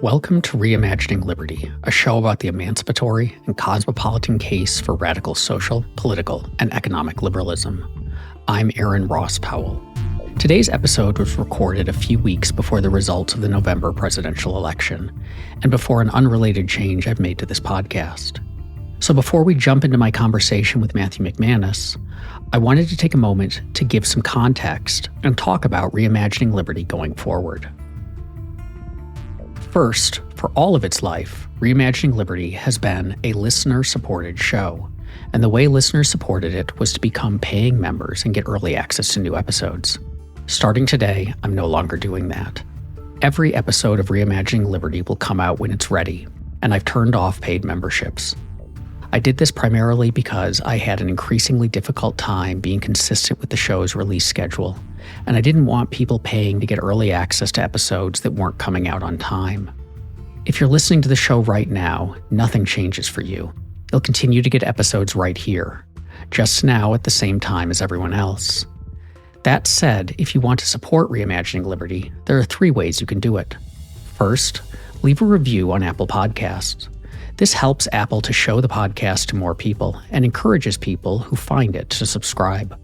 Welcome to ReImagining Liberty, a show about the emancipatory and cosmopolitan case for radical social, political, and economic liberalism. I'm Aaron Ross Powell. Today's episode was recorded a few weeks before the results of the November presidential election, and before an unrelated change I've made to this podcast. So before we jump into my conversation with Matthew McManus, I wanted to take a moment to give some context and talk about ReImagining Liberty going forward. First, for all of its life, ReImagining Liberty has been a listener-supported show, and the way listeners supported it was to become paying members and get early access to new episodes. Starting today, I'm no longer doing that. Every episode of ReImagining Liberty will come out when it's ready, and I've turned off paid memberships. I did this primarily because I had an increasingly difficult time being consistent with the show's release schedule, and I didn't want people paying to get early access to episodes that weren't coming out on time. If you're listening to the show right now, nothing changes for you. You'll continue to get episodes right here, just now at the same time as everyone else. That said, if you want to support ReImagining Liberty, there are 3 ways you can do it. First, leave a review on Apple Podcasts. This helps Apple to show the podcast to more people and encourages people who find it to subscribe.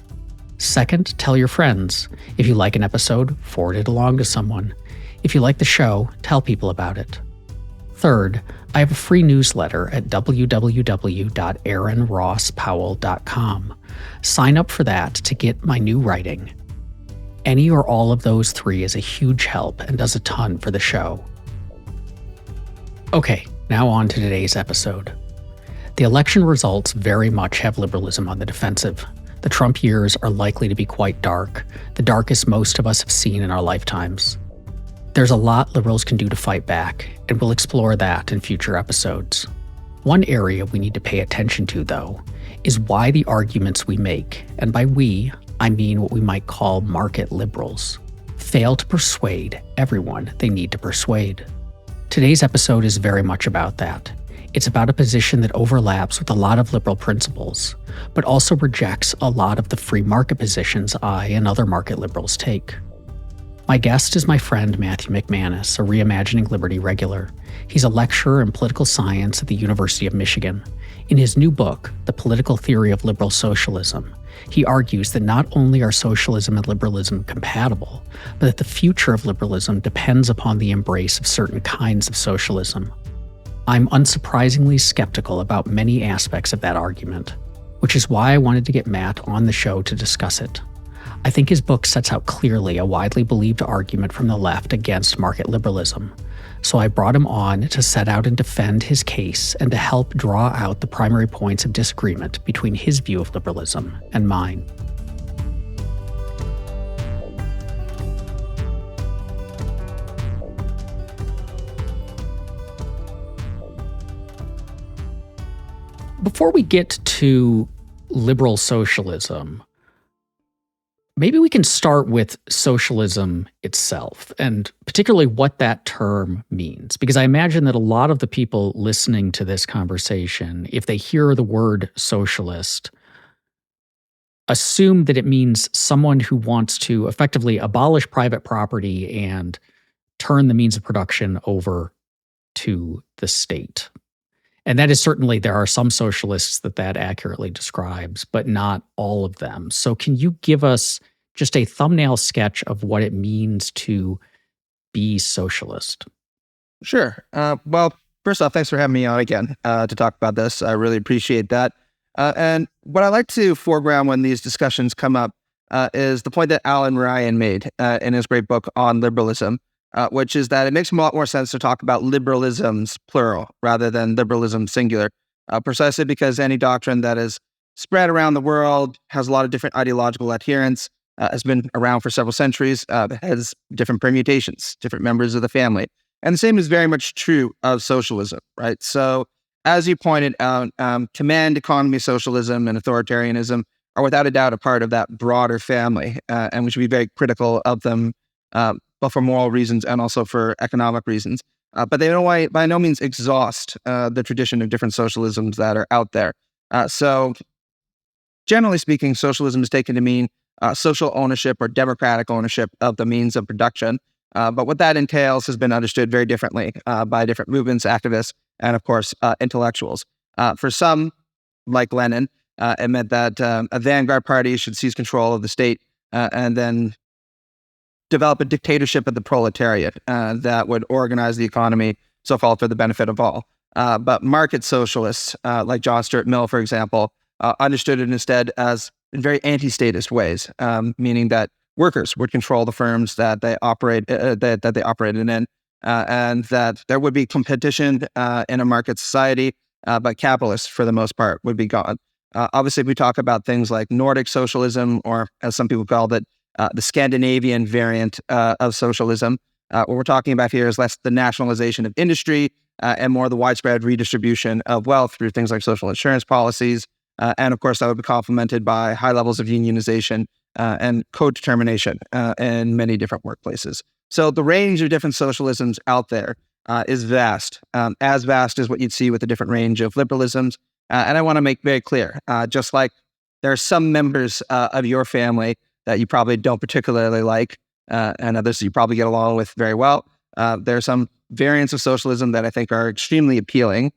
Second, tell your friends. If you like an episode, forward it along to someone. If you like the show, tell people about it. Third, I have a free newsletter at www.aaronrosspowell.com. Sign up for that to get my new writing. Any or all of those 3 is a huge help and does a ton for the show. Okay, now on to today's episode. The election results very much have liberalism on the defensive. The Trump years are likely to be quite dark, the darkest most of us have seen in our lifetimes. There's a lot liberals can do to fight back, and we'll explore that in future episodes. One area we need to pay attention to, though, is why the arguments we make, and by we, I mean what we might call market liberals, fail to persuade everyone they need to persuade. Today's episode is very much about that. It's about a position that overlaps with a lot of liberal principles, but also rejects a lot of the free market positions I and other market liberals take. My guest is my friend Matthew McManus, a ReImagining Liberty regular. He's a lecturer in political science at the University of Michigan. In his new book, The Political Theory of Liberal Socialism, he argues that not only are socialism and liberalism compatible, but that the future of liberalism depends upon the embrace of certain kinds of socialism. I'm unsurprisingly skeptical about many aspects of that argument, which is why I wanted to get Matt on the show to discuss it. I think his book sets out clearly a widely believed argument from the left against market liberalism, so I brought him on to set out and defend his case and to help draw out the primary points of disagreement between his view of liberalism and mine. Before we get to liberal socialism, maybe we can start with socialism itself, and particularly what that term means. Because I imagine that a lot of the people listening to this conversation, if they hear the word socialist, assume that it means someone who wants to effectively abolish private property and turn the means of production over to the state. And that is certainly, there are some socialists that accurately describes, but not all of them. So can you give us just a thumbnail sketch of what it means to be socialist? Sure. Well, first off, thanks for having me on again to talk about this. I really appreciate that. And what I like to foreground when these discussions come up is the point that Alan Ryan made in his great book on liberalism, which is that it makes a lot more sense to talk about liberalisms, plural, rather than liberalism, singular, precisely because any doctrine that is spread around the world, has a lot of different ideological adherents, has been around for several centuries, has different permutations, different members of the family. And the same is very much true of socialism, right? So as you pointed out, command economy socialism and authoritarianism are without a doubt a part of that broader family, and we should be very critical of them, both for moral reasons and also for economic reasons. But they don't by no means exhaust the tradition of different socialisms that are out there. So generally speaking, socialism is taken to mean social ownership or democratic ownership of the means of production. But what that entails has been understood very differently by different movements, activists, and of course, intellectuals. For some, like Lenin, it meant that a vanguard party should seize control of the state and then develop a dictatorship of the proletariat that would organize the economy, so-called for the benefit of all. But market socialists, like John Stuart Mill, for example, understood it instead as in very anti-statist ways, meaning that workers would control the firms that they that they operated in, and that there would be competition in a market society, but capitalists, for the most part, would be gone. Obviously, we talk about things like Nordic socialism, or as some people called it, the Scandinavian variant of socialism. What we're talking about here is less the nationalization of industry and more the widespread redistribution of wealth through things like social insurance policies. And of course, that would be complemented by high levels of unionization and co-determination in many different workplaces. So the range of different socialisms out there is vast, as vast as what you'd see with a different range of liberalisms. And I want to make very clear, just like there are some members of your family that you probably don't particularly like, and others you probably get along with very well. There are some variants of socialism that I think are extremely appealing,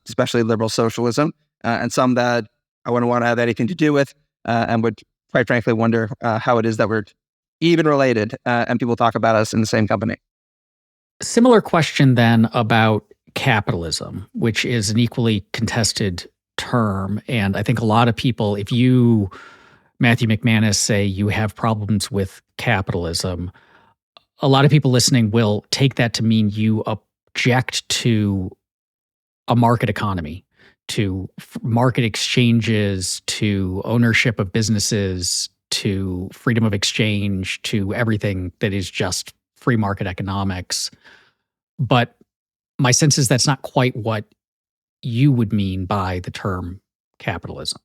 especially liberal socialism, and some that I wouldn't want to have anything to do with, and would quite frankly wonder how it is that we're even related, and people talk about us in the same company. Similar question then about capitalism, which is an equally contested term. And I think a lot of people, if you, Matthew McManus, say you have problems with capitalism, a lot of people listening will take that to mean you object to a market economy, to market exchanges, to ownership of businesses, to freedom of exchange, to everything that is just free market economics. But my sense is that's not quite what you would mean by the term capitalism.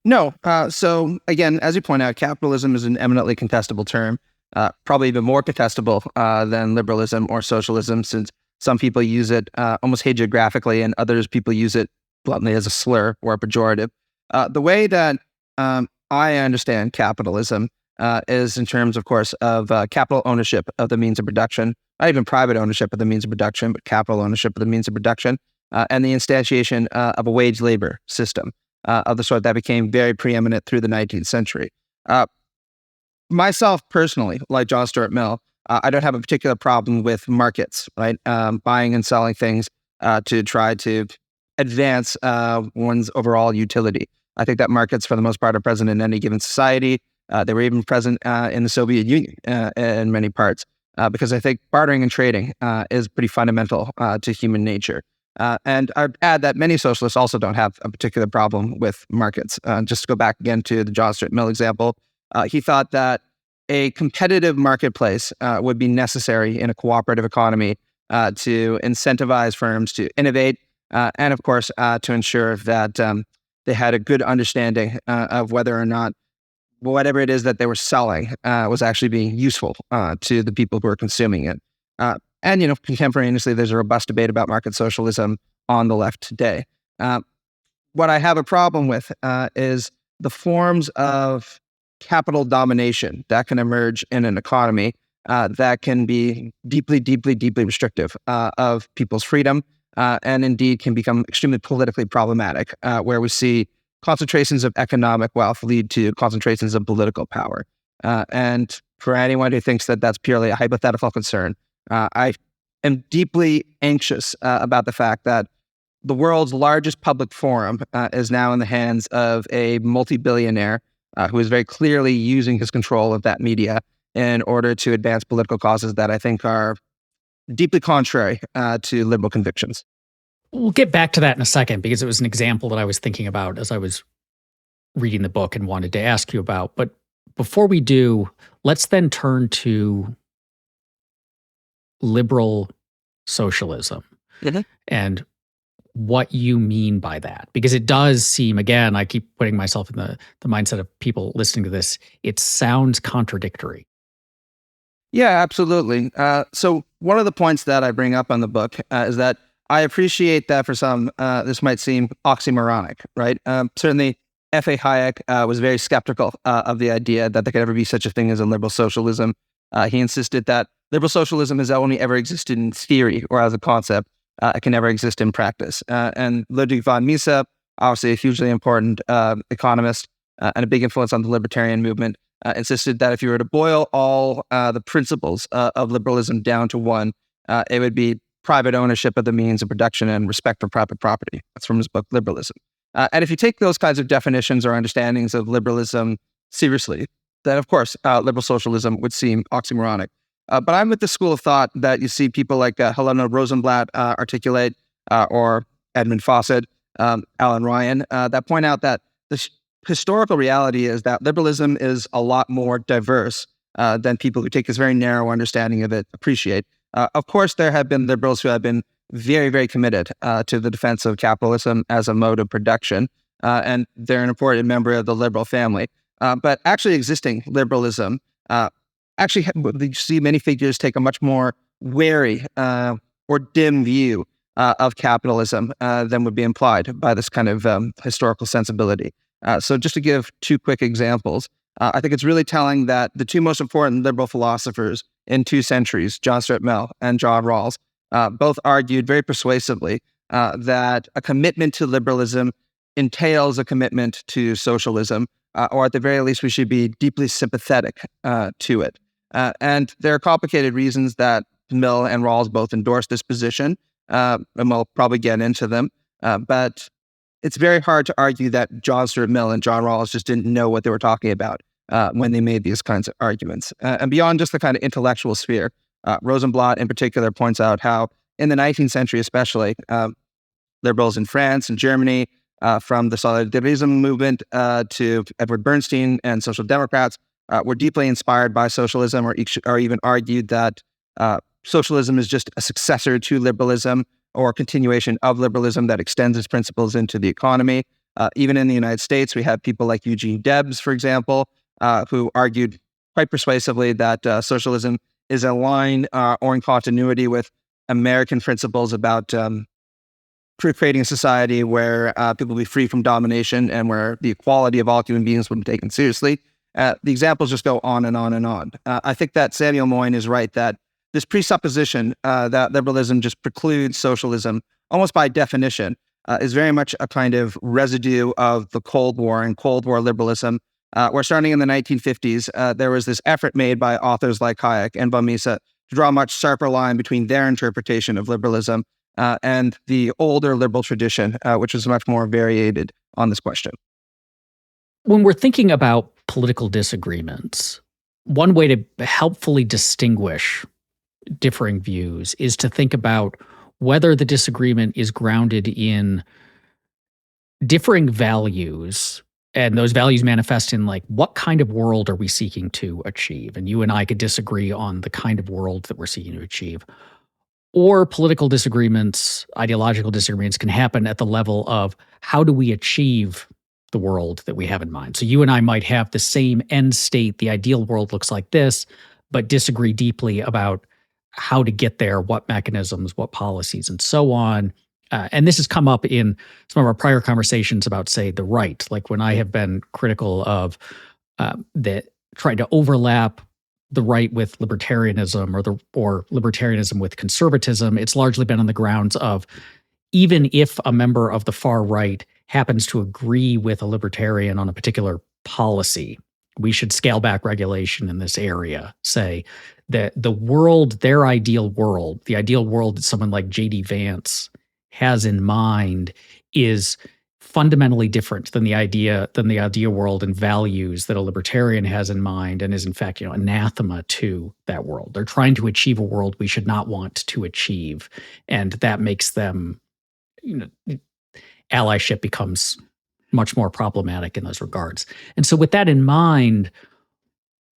No. So again, as you point out, capitalism is an eminently contestable term, probably even more contestable than liberalism or socialism, since some people use it almost hagiographically and others people use it bluntly as a slur or a pejorative. The way that I understand capitalism is in terms, of course, of capital ownership of the means of production, not even private ownership of the means of production, but capital ownership of the means of production, and the instantiation of a wage labor system of the sort that became very preeminent through the 19th century. Myself personally, like John Stuart Mill, I don't have a particular problem with markets, right? Buying and selling things to try to advance one's overall utility. I think that markets, for the most part, are present in any given society. They were even present in the Soviet Union in many parts, because I think bartering and trading is pretty fundamental to human nature. And I'd add that many socialists also don't have a particular problem with markets. Just to go back again to the John Stuart Mill example, he thought that a competitive marketplace would be necessary in a cooperative economy to incentivize firms to innovate, and of course, to ensure that they had a good understanding of whether or not whatever it is that they were selling was actually being useful to the people who are consuming it. And, contemporaneously, there's a robust debate about market socialism on the left today. What I have a problem with is the forms of capital domination that can emerge in an economy that can be deeply, deeply, deeply restrictive of people's freedom, and indeed can become extremely politically problematic, where we see concentrations of economic wealth lead to concentrations of political power. And for anyone who thinks that that's purely a hypothetical concern, I am deeply anxious about the fact that the world's largest public forum is now in the hands of a multi-billionaire who is very clearly using his control of that media in order to advance political causes that I think are deeply contrary to liberal convictions. We'll get back to that in a second, because it was an example that I was thinking about as I was reading the book and wanted to ask you about. But before we do, let's then turn to liberal socialism and what you mean by that. Because it does seem, again, I keep putting myself in the mindset of people listening to this, it sounds contradictory. Yeah, absolutely. So one of the points that I bring up on the book is that I appreciate that for some, this might seem oxymoronic, right? Certainly, F.A. Hayek was very skeptical of the idea that there could ever be such a thing as a liberal socialism. He insisted that liberal socialism has only ever existed in theory or as a concept. It can never exist in practice. And Ludwig von Mises, obviously a hugely important economist and a big influence on the libertarian movement, insisted that if you were to boil all the principles of liberalism down to one, it would be private ownership of the means of production and respect for private property. That's from his book, Liberalism. And if you take those kinds of definitions or understandings of liberalism seriously, then of course, liberal socialism would seem oxymoronic. But I'm with the school of thought that you see people like Helena Rosenblatt articulate, or Edmund Fawcett, Alan Ryan, that point out that the historical reality is that liberalism is a lot more diverse than people who take this very narrow understanding of it appreciate. Of course, there have been liberals who have been very, very committed to the defense of capitalism as a mode of production, and they're an important member of the liberal family. But actually existing liberalism, you see many figures take a much more wary or dim view of capitalism than would be implied by this kind of historical sensibility. So just to give two quick examples, I think it's really telling that the two most important liberal philosophers in 2 centuries, John Stuart Mill and John Rawls, both argued very persuasively that a commitment to liberalism entails a commitment to socialism, or at the very least, we should be deeply sympathetic to it. And there are complicated reasons that Mill and Rawls both endorsed this position, and we'll probably get into them. But it's very hard to argue that John Stuart Mill and John Rawls just didn't know what they were talking about when they made these kinds of arguments. And beyond just the kind of intellectual sphere, Rosenblatt in particular points out how in the 19th century especially, liberals in France and Germany, from the Socialism movement to Edward Bernstein and Social Democrats, were deeply inspired by socialism, or even argued that socialism is just a successor to liberalism or a continuation of liberalism that extends its principles into the economy. Even in the United States, we have people like Eugene Debs, for example, who argued quite persuasively that socialism is in line or in continuity with American principles about creating a society where people will be free from domination and where the equality of all human beings will be taken seriously. The examples just go on and on and on. I think that Samuel Moyn is right that this presupposition that liberalism just precludes socialism, almost by definition, is very much a kind of residue of the Cold War and Cold War liberalism, where starting in the 1950s, there was this effort made by authors like Hayek and von Mises to draw a much sharper line between their interpretation of liberalism and the older liberal tradition, which was much more variated on this question. When we're thinking about political disagreements, one way to helpfully distinguish differing views is to think about whether the disagreement is grounded in differing values, and those values manifest in like, what kind of world are we seeking to achieve? And you and I could disagree on the kind of world that we're seeking to achieve. Or political disagreements, ideological disagreements can happen at the level of how do we achieve the world that we have in mind. So you and I might have the same end state, the ideal world looks like this, but disagree deeply about how to get there, what mechanisms, what policies, and so on. And this has come up in some of our prior conversations about, say, the right. Like when I have been critical of that trying to overlap the right with libertarianism or libertarianism with conservatism, it's largely been on the grounds of even if a member of the far right happens to agree with a libertarian on a particular policy, we should scale back regulation in this area, say that the world, their ideal world, the ideal world that someone like J.D. Vance has in mind is fundamentally different than the ideal world and values that a libertarian has in mind, and is in fact, anathema to that world. They're trying to achieve a world we should not want to achieve, and that makes them, allyship becomes much more problematic in those regards. And so with that in mind,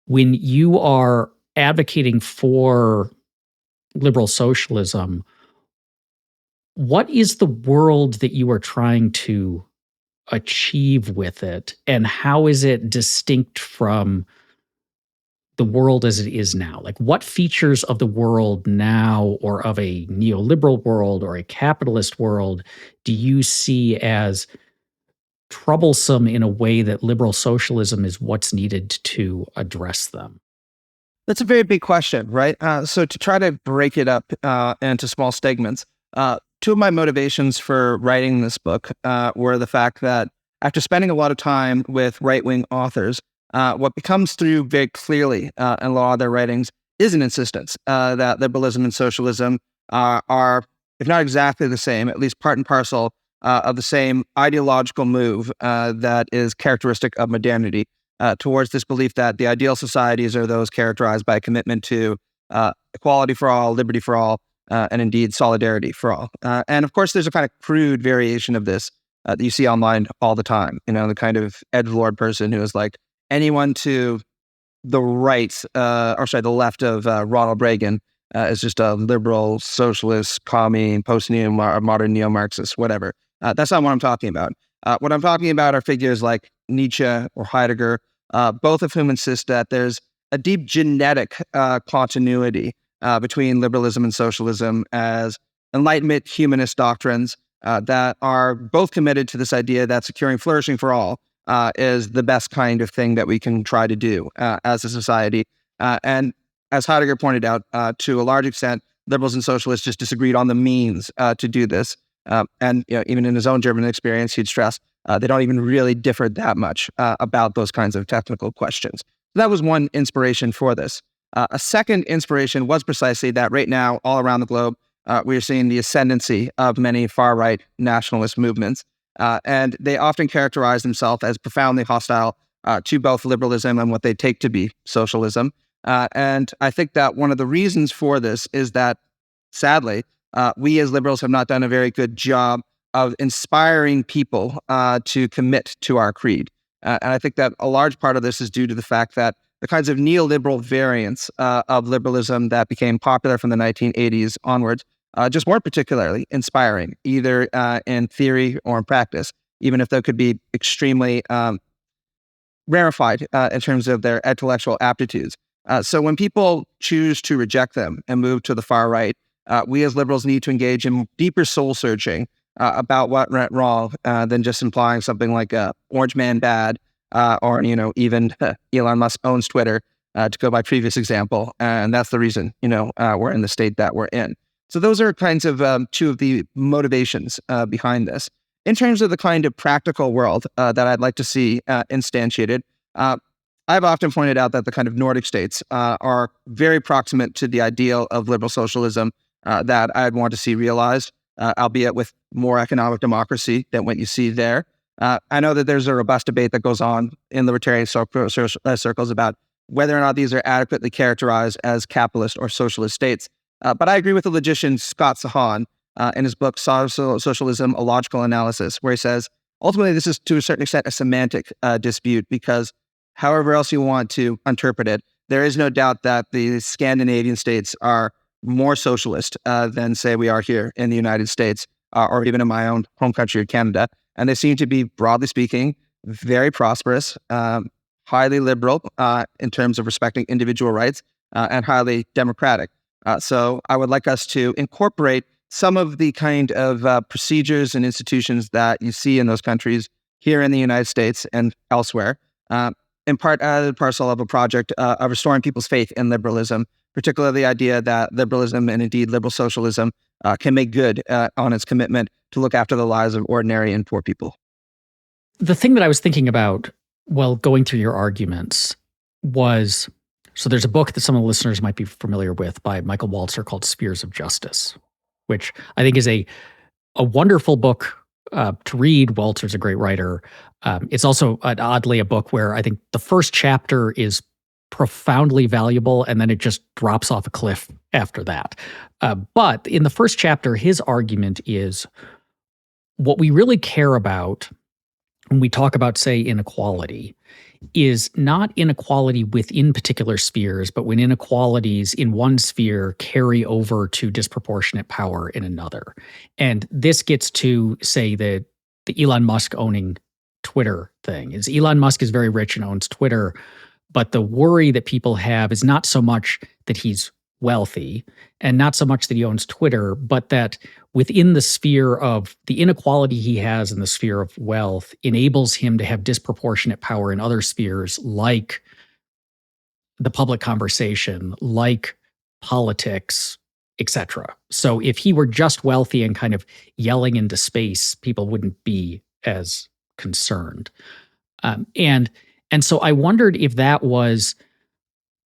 when you are advocating for liberal socialism, what is the world that you are trying to achieve with it, and how is it distinct from the world as it is now? Like, what features of the world now, or of a neoliberal world or a capitalist world, do you see as troublesome in a way that liberal socialism is what's needed to address them? That's a very big question, right? So to try to break it up into small segments, two of my motivations for writing this book were the fact that after spending a lot of time with right-wing authors, what becomes through very clearly in a lot of their writings is an insistence that liberalism and socialism are, if not exactly the same, at least part and parcel of the same ideological move that is characteristic of modernity. Towards this belief that the ideal societies are those characterized by a commitment to equality for all, liberty for all, and indeed solidarity for all. And of course, there's a kind of crude variation of this that you see online all the time. The kind of edgelord person who is like, anyone to the right, the left of Ronald Reagan is just a liberal, socialist, commie, post-modern neo-Marxist, whatever. That's not what I'm talking about. What I'm talking about are figures like Nietzsche or Heidegger, both of whom insist that there's a deep genetic continuity between liberalism and socialism as Enlightenment humanist doctrines that are both committed to this idea that securing flourishing for all is the best kind of thing that we can try to do as a society. And as Heidegger pointed out, to a large extent, liberals and socialists just disagreed on the means to do this. And even in his own German experience, he'd stress they don't even really differ that much about those kinds of technical questions. So that was one inspiration for this. A second inspiration was precisely that right now, all around the globe, we are seeing the ascendancy of many far-right nationalist movements. And they often characterize themselves as profoundly hostile to both liberalism and what they take to be socialism. And I think that one of the reasons for this is that, sadly, we as liberals have not done a very good job of inspiring people to commit to our creed. And I think that a large part of this is due to the fact that the kinds of neoliberal variants of liberalism that became popular from the 1980s onwards just weren't particularly inspiring, either in theory or in practice, even if they could be extremely rarefied in terms of their intellectual aptitudes. So when people choose to reject them and move to the far right, we as liberals need to engage in deeper soul searching about what went wrong than just implying something like orange man bad or even Elon Musk owns Twitter to go by previous example. And that's the reason, we're in the state that we're in. So those are kinds of two of the motivations behind this. In terms of the kind of practical world that I'd like to see instantiated, I've often pointed out that the kind of Nordic states are very proximate to the ideal of liberal socialism that I'd want to see realized, albeit with more economic democracy than what you see there. I know that there's a robust debate that goes on in libertarian circles about whether or not these are adequately characterized as capitalist or socialist states. But I agree with the logician Scott Sahan in his book, Socialism, A Logical Analysis, where he says, ultimately, this is to a certain extent a semantic dispute because however else you want to interpret it, there is no doubt that the Scandinavian states are more socialist than, say, we are here in the United States or even in my own home country of Canada. And they seem to be, broadly speaking, very prosperous, highly liberal in terms of respecting individual rights, and highly democratic. So I would like us to incorporate some of the kind of procedures and institutions that you see in those countries here in the United States and elsewhere, in part as a parcel of a project of restoring people's faith in liberalism, particularly the idea that liberalism and indeed liberal socialism can make good on its commitment to look after the lives of ordinary and poor people. The thing that I was thinking about while going through your arguments was, so there's a book that some of the listeners might be familiar with by Michael Walzer called Spheres of Justice, which I think is a wonderful book to read. Walzer's a great writer. It's also oddly a book where I think the first chapter is profoundly valuable and then it just drops off a cliff after that. But in the first chapter, his argument is what we really care about when we talk about, say, inequality is not inequality within particular spheres, but when inequalities in one sphere carry over to disproportionate power in another. And this gets to, say, the Elon Musk owning Twitter thing. Is Elon Musk is very rich and owns Twitter, but the worry that people have is not so much that he's wealthy and not so much that he owns Twitter, but that within the sphere of the inequality he has in the sphere of wealth enables him to have disproportionate power in other spheres like the public conversation, like politics, etc. So if he were just wealthy and kind of yelling into space, people wouldn't be as concerned. And so I wondered if that was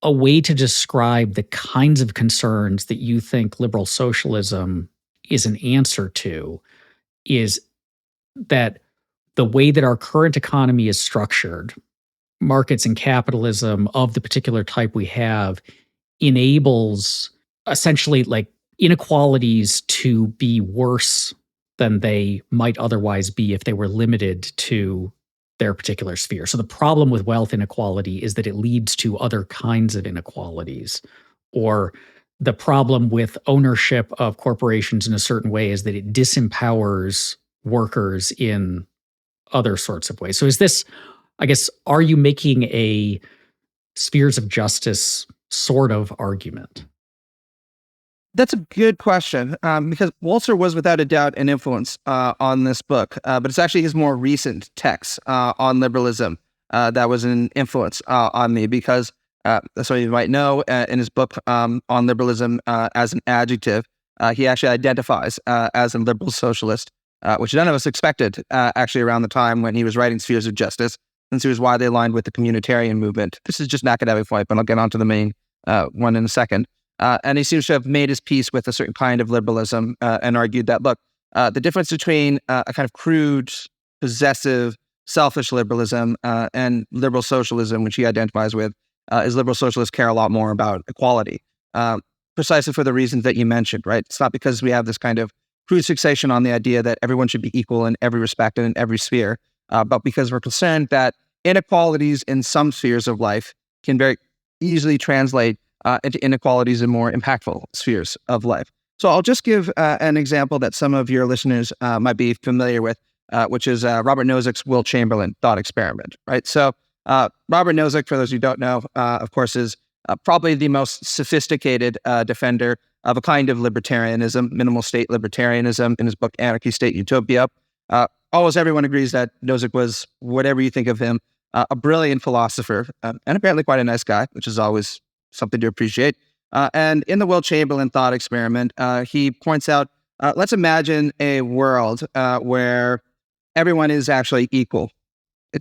a way to describe the kinds of concerns that you think liberal socialism is an answer to, is that the way that our current economy is structured, markets and capitalism of the particular type we have, enables essentially like inequalities to be worse than they might otherwise be if they were limited to their particular sphere. So the problem with wealth inequality is that it leads to other kinds of inequalities. Or the problem with ownership of corporations in a certain way is that it disempowers workers in other sorts of ways. So is this, I guess, are you making a spheres of justice sort of argument? That's a good question, because Walzer was without a doubt an influence on this book, but it's actually his more recent text on liberalism that was an influence on me, because so you might know, in his book on liberalism as an adjective, he actually identifies as a liberal socialist, which none of us expected actually around the time when he was writing Spheres of Justice, since he was widely aligned with the communitarian movement. This is just an academic point, but I'll get onto the main one in a second. And he seems to have made his peace with a certain kind of liberalism and argued that, look, the difference between a kind of crude, possessive, selfish liberalism and liberal socialism, which he identifies with, is liberal socialists care a lot more about equality, precisely for the reasons that you mentioned, right? It's not because we have this kind of crude fixation on the idea that everyone should be equal in every respect and in every sphere, but because we're concerned that inequalities in some spheres of life can very easily translate into inequalities in more impactful spheres of life. So I'll just give an example that some of your listeners might be familiar with, which is Robert Nozick's Will Chamberlain thought experiment, right? So Robert Nozick, for those who don't know, of course, is probably the most sophisticated defender of a kind of libertarianism, minimal state libertarianism, in his book, Anarchy, State, Utopia. Almost everyone agrees that Nozick was, whatever you think of him, a brilliant philosopher, and apparently quite a nice guy, which is always something to appreciate. And in the Will Chamberlain thought experiment, he points out, let's imagine a world where everyone is actually equal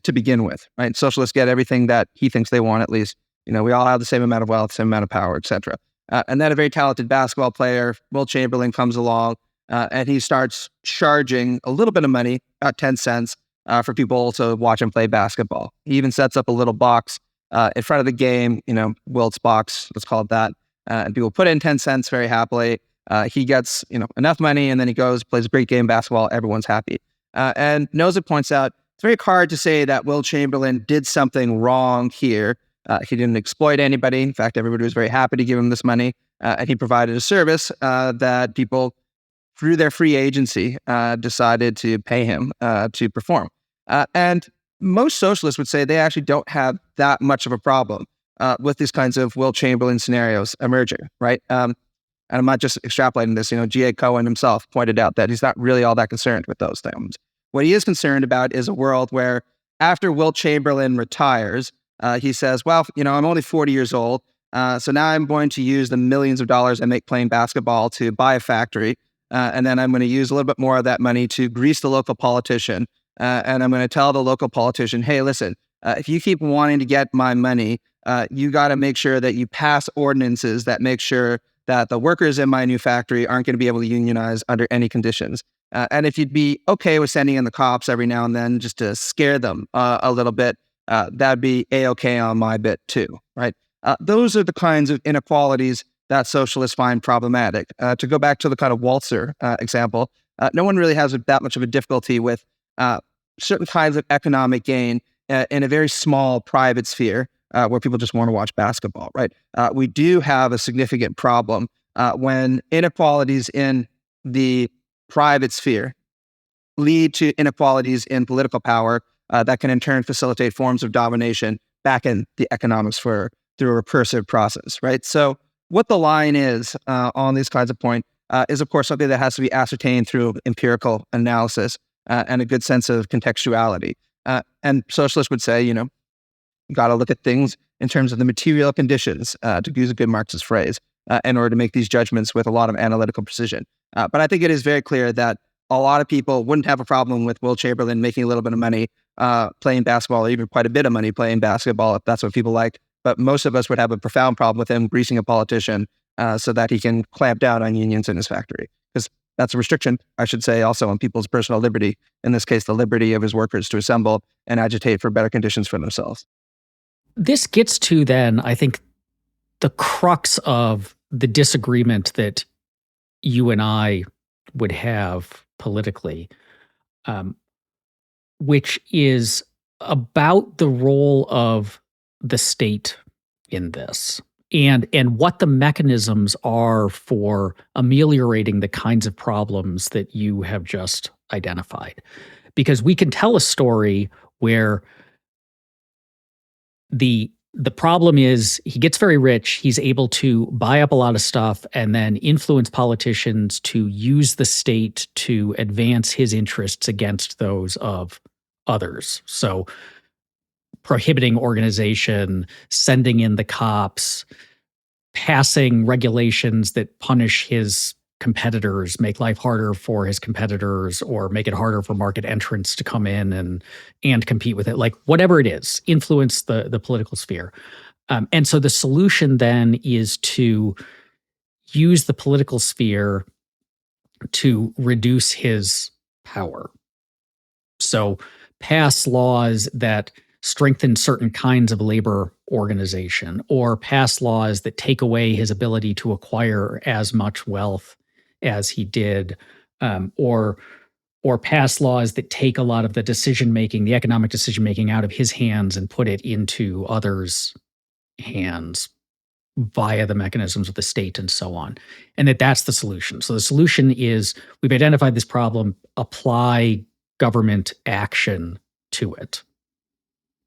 to begin with, right? Socialists get everything that he thinks they want, at least. You know, we all have the same amount of wealth, same amount of power, etc. And then a very talented basketball player, Will Chamberlain, comes along and he starts charging a little bit of money, about 10 cents, for people to watch him play basketball. He even sets up a little box in front of the game, you know, Wilt's box, let's call it that. And people put in 10 cents very happily. He gets, you know, enough money, and then he goes, plays a great game of basketball. Everyone's happy. And Nozick points out, it's very hard to say that Will Chamberlain did something wrong here. He didn't exploit anybody. In fact, everybody was very happy to give him this money. And he provided a service that people, through their free agency, decided to pay him to perform. And most socialists would say they actually don't have that much of a problem with these kinds of Will Chamberlain scenarios emerging, right? And I'm not just extrapolating this. You know, G.A. Cohen himself pointed out that he's not really all that concerned with those things. What he is concerned about is a world where after Will Chamberlain retires, he says, well, you know, I'm only 40 years old, so now I'm going to use the millions of dollars I make playing basketball to buy a factory, and then I'm going to use a little bit more of that money to grease the local politician, and I'm going to tell the local politician, hey, listen, if you keep wanting to get my money, you got to make sure that you pass ordinances that make sure that the workers in my new factory aren't going to be able to unionize under any conditions. And if you'd be okay with sending in the cops every now and then just to scare them a little bit, that'd be A-okay on my bit too, right? Those are the kinds of inequalities that socialists find problematic. To go back to the kind of Walzer example, no one really has that much of a difficulty with certain kinds of economic gain in a very small private sphere where people just want to watch basketball, right? We do have a significant problem when inequalities in the private sphere lead to inequalities in political power that can in turn facilitate forms of domination back in the economic sphere through a recursive process, right? So what the line is on these kinds of points is, of course, something that has to be ascertained through empirical analysis and a good sense of contextuality. And socialists would say, you know, You got to look at things in terms of the material conditions, to use a good Marxist phrase, in order to make these judgments with a lot of analytical precision. But I think it is very clear that a lot of people wouldn't have a problem with Will Chamberlain making a little bit of money playing basketball, or even quite a bit of money playing basketball, if that's what people like. But most of us would have a profound problem with him greasing a politician so that he can clamp down on unions in his factory. Because that's a restriction, I should say, also on people's personal liberty, in this case, the liberty of his workers to assemble and agitate for better conditions for themselves. This gets to then, I think, the crux of the disagreement that you and I would have politically, which is about the role of the state in this, and what the mechanisms are for ameliorating the kinds of problems that you have just identified. Because we can tell a story where the problem is he gets very rich, he's able to buy up a lot of stuff and then influence politicians to use the state to advance his interests against those of others. So prohibiting organization, sending in the cops, passing regulations that punish his competitors, make life harder for his competitors, or make it harder for market entrants to come in and compete with it. Like whatever it is, influence the political sphere. And so the solution then is to use the political sphere to reduce his power. So pass laws that strengthen certain kinds of labor organization, or pass laws that take away his ability to acquire as much wealth as he did, or pass laws that take a lot of the decision-making, the economic decision-making out of his hands and put it into others' hands via the mechanisms of the state and so on. And that's the solution. So the solution is we've identified this problem, apply government action to it.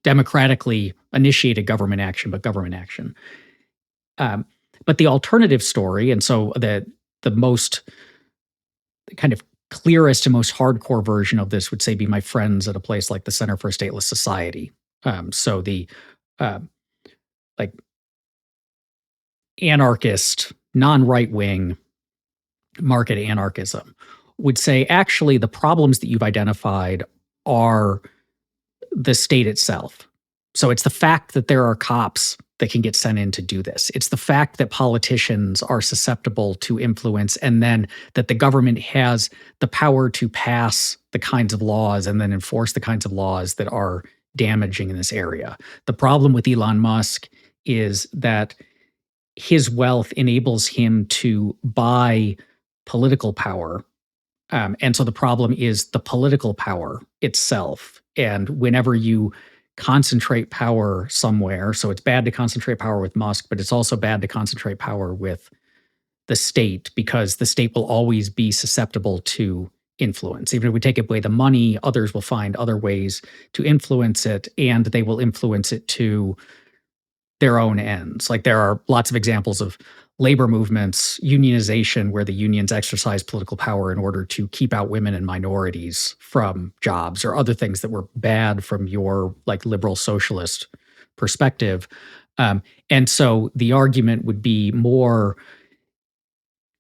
Democratically initiated government action, but government action. But the alternative story, and so the most kind of clearest and most hardcore version of this would say be my friends at a place like the Center for a Stateless Society. So the like anarchist, non-right-wing market anarchism would say, actually, the problems that you've identified are the state itself. So it's the fact that there are cops that can get sent in to do this. It's the fact that politicians are susceptible to influence, and then that the government has the power to pass the kinds of laws and then enforce the kinds of laws that are damaging in this area. The problem with Elon Musk is that his wealth enables him to buy political power. And so the problem is the political power itself. And whenever you concentrate power somewhere, so it's bad to concentrate power with Musk, but it's also bad to concentrate power with the state, because the state will always be susceptible to influence. Even if we take away the money, others will find other ways to influence it, and they will influence it to their own ends. Like there are lots of examples of labor movements, unionization, where the unions exercise political power in order to keep out women and minorities from jobs, or other things that were bad from your like liberal socialist perspective. And so the argument would be more,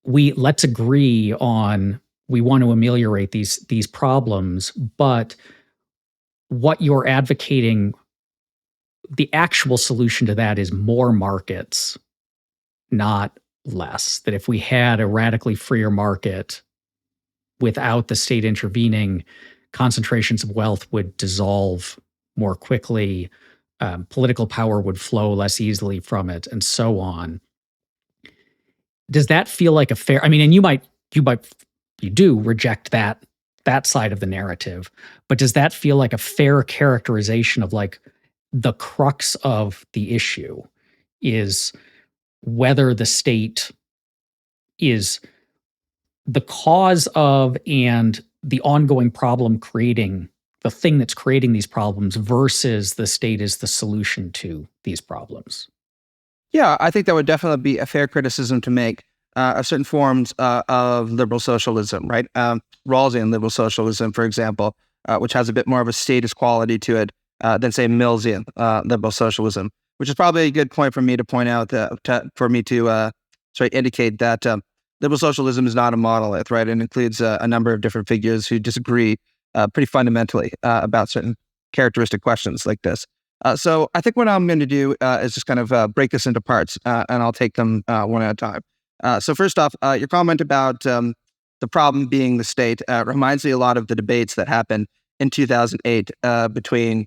let's agree on, we want to ameliorate these problems, but what you're advocating, the actual solution to that is more markets, not less. That if we had a radically freer market without the state intervening, concentrations of wealth would dissolve more quickly, political power would flow less easily from it, and so on. Does that feel like a fair, I mean, and you do reject that side of the narrative, but does that feel like a fair characterization of like the crux of the issue is whether the state is the cause of and the ongoing problem creating, the thing that's creating these problems, versus the state is the solution to these problems? Yeah, I think that would definitely be a fair criticism to make of certain forms of liberal socialism, right? Rawlsian liberal socialism, for example, which has a bit more of a statist quality to it, than say Millsian liberal socialism, which is probably a good point for me to point out indicate that liberal socialism is not a monolith, right? It includes a number of different figures who disagree pretty fundamentally about certain characteristic questions like this. So I think what I'm going to do is just kind of break this into parts, and I'll take them one at a time. So first off, your comment about the problem being the state reminds me a lot of the debates that happened in 2008 between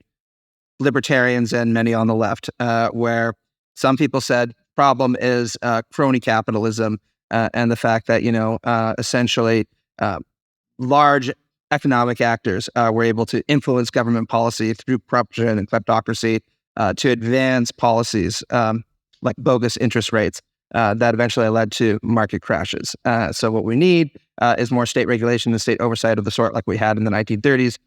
libertarians and many on the left, where some people said problem is crony capitalism and the fact that, essentially large economic actors were able to influence government policy through corruption and kleptocracy to advance policies like bogus interest rates that eventually led to market crashes. So what we need is more state regulation and state oversight of the sort like we had in the 1930s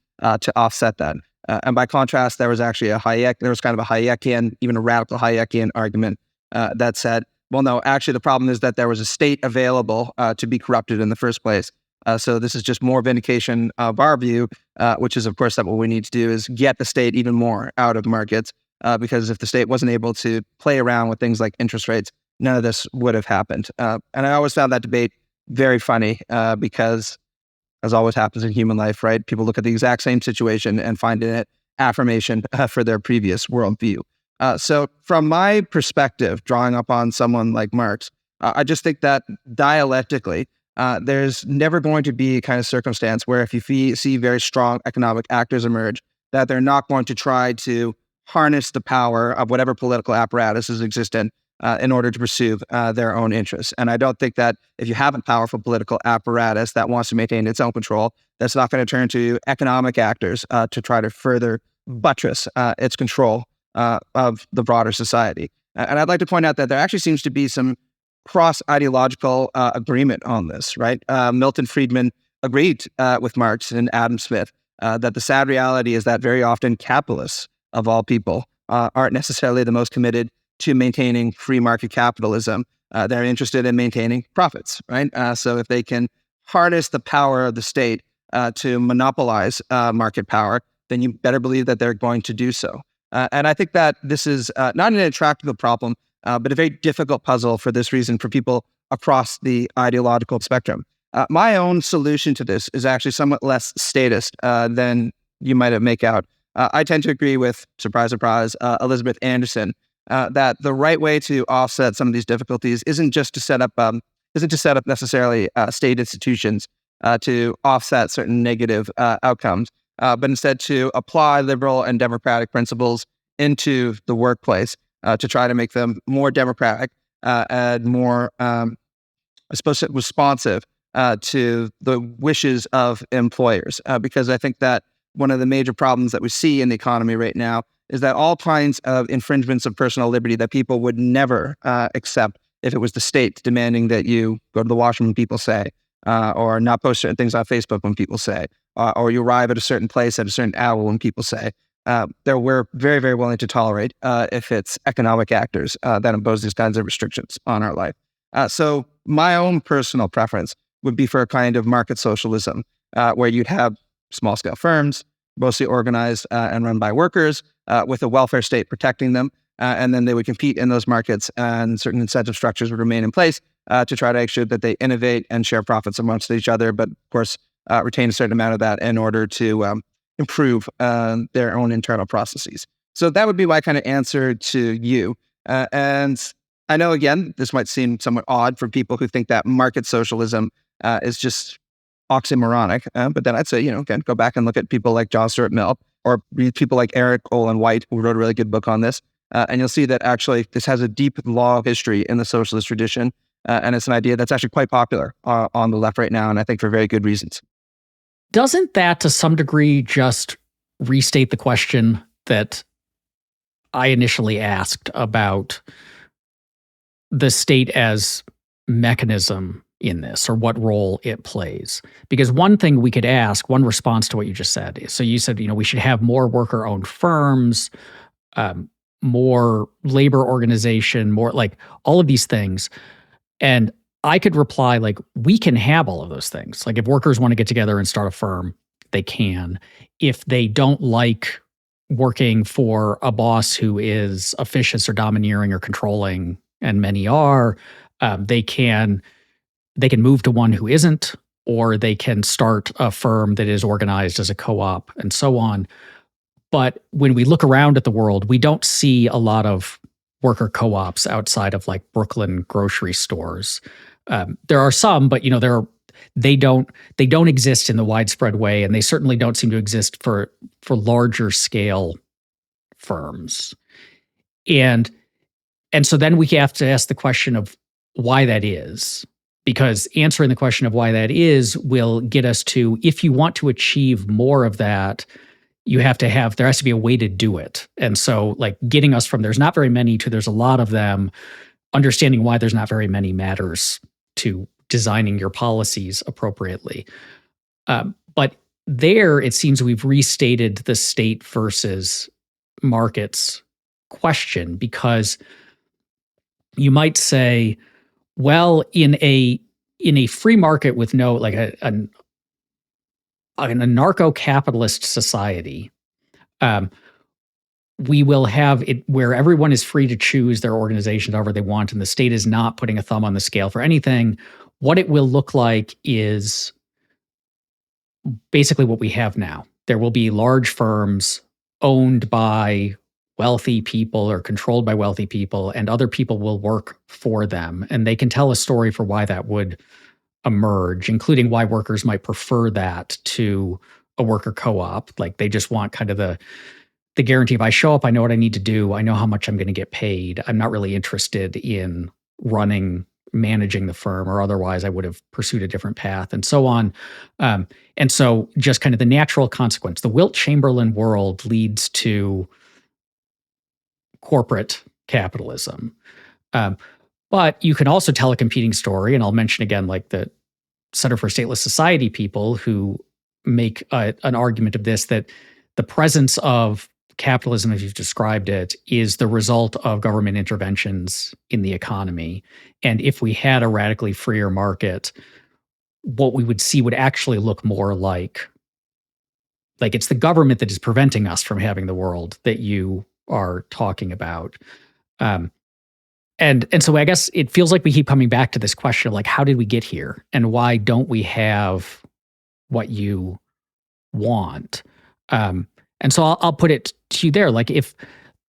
to offset that. And by contrast, there was actually kind of a Hayekian, even a radical Hayekian argument that said, well, no, actually the problem is that there was a state available to be corrupted in the first place. So this is just more vindication of our view, which is, of course, that what we need to do is get the state even more out of markets, because if the state wasn't able to play around with things like interest rates, none of this would have happened. And I always found that debate very funny because, as always happens in human life, right, people look at the exact same situation and find in it affirmation for their previous worldview. So from my perspective, drawing up on someone like Marx, I just think that dialectically, there's never going to be a kind of circumstance where if you see very strong economic actors emerge, that they're not going to try to harness the power of whatever political apparatus is existent in order to pursue their own interests. And I don't think that if you have a powerful political apparatus that wants to maintain its own control, that's not going to turn to economic actors to try to further buttress its control of the broader society. And I'd like to point out that there actually seems to be some cross-ideological agreement on this, right? Milton Friedman agreed with Marx and Adam Smith that the sad reality is that very often capitalists, of all people, aren't necessarily the most committed to maintaining free market capitalism. They're interested in maintaining profits, right? So if they can harness the power of the state to monopolize market power, then you better believe that they're going to do so. And I think that this is not an intractable problem, but a very difficult puzzle for this reason for people across the ideological spectrum. My own solution to this is actually somewhat less statist than you might have make out. I tend to agree with, surprise, surprise, Elizabeth Anderson, that the right way to offset some of these difficulties isn't to set up necessarily state institutions to offset certain negative outcomes, but instead to apply liberal and democratic principles into the workplace to try to make them more democratic and more, responsive to the wishes of employers. Because I think that one of the major problems that we see in the economy right now is that all kinds of infringements of personal liberty that people would never accept if it was the state demanding that you go to the washroom when people say, or not post certain things on Facebook when people say, or you arrive at a certain place at a certain hour when people say, we're very, very willing to tolerate if it's economic actors that impose these kinds of restrictions on our life. So my own personal preference would be for a kind of market socialism where you'd have small-scale firms, mostly organized and run by workers, with a welfare state protecting them, and then they would compete in those markets, and certain incentive structures would remain in place to try to make sure that they innovate and share profits amongst each other, but of course retain a certain amount of that in order to improve their own internal processes. So that would be my kind of answer to you. And I know, again, this might seem somewhat odd for people who think that market socialism is just oxymoronic, but then I'd say, again, go back and look at people like John Stuart Mill, or read people like Eric Olin White, who wrote a really good book on this. And you'll see that actually this has a deep long history in the socialist tradition. And it's an idea that's actually quite popular on the left right now, and I think for very good reasons. Doesn't that, to some degree, just restate the question that I initially asked about the state as mechanism in this, or what role it plays? Because one thing we could ask, one response to what you just said is, so you said, we should have more worker-owned firms, more labor organization, more like all of these things. And I could reply, like, we can have all of those things. Like, if workers want to get together and start a firm, they can. If they don't like working for a boss who is officious or domineering or controlling, and many are, they can move to one who isn't, or they can start a firm that is organized as a co-op and so on. But when we look around at the world, we don't see a lot of worker co-ops outside of like Brooklyn grocery stores. There are some, but they don't exist in the widespread way, and they certainly don't seem to exist for larger scale firms. And so then we have to ask the question of why that is, because answering the question of why that is will get us to, if you want to achieve more of that, there has to be a way to do it. And so like getting us from there's not very many to there's a lot of them, understanding why there's not very many matters to designing your policies appropriately. But there, it seems we've restated the state versus markets question, because you might say, well, in a free market with no like an anarcho-capitalist society, we will have it where everyone is free to choose their organization however they want, and the state is not putting a thumb on the scale for anything. What it will look like is basically what we have now. There will be large firms owned by wealthy people or controlled by wealthy people, and other people will work for them. And they can tell a story for why that would emerge, including why workers might prefer that to a worker co-op. Like they just want kind of the guarantee, if I show up, I know what I need to do. I know how much I'm going to get paid. I'm not really interested in managing the firm, or otherwise I would have pursued a different path, and so on. And so just kind of the natural consequence, the Wilt Chamberlain world leads to corporate capitalism. But you can also tell a competing story, and I'll mention again, like the Center for Stateless Society people who make an argument of this, that the presence of capitalism, as you've described it, is the result of government interventions in the economy. And if we had a radically freer market, what we would see would actually look more like it's the government that is preventing us from having the world that you are talking about. And so I guess it feels like we keep coming back to this question of like, how did we get here? And why don't we have what you want? And so I'll put it to you there. Like if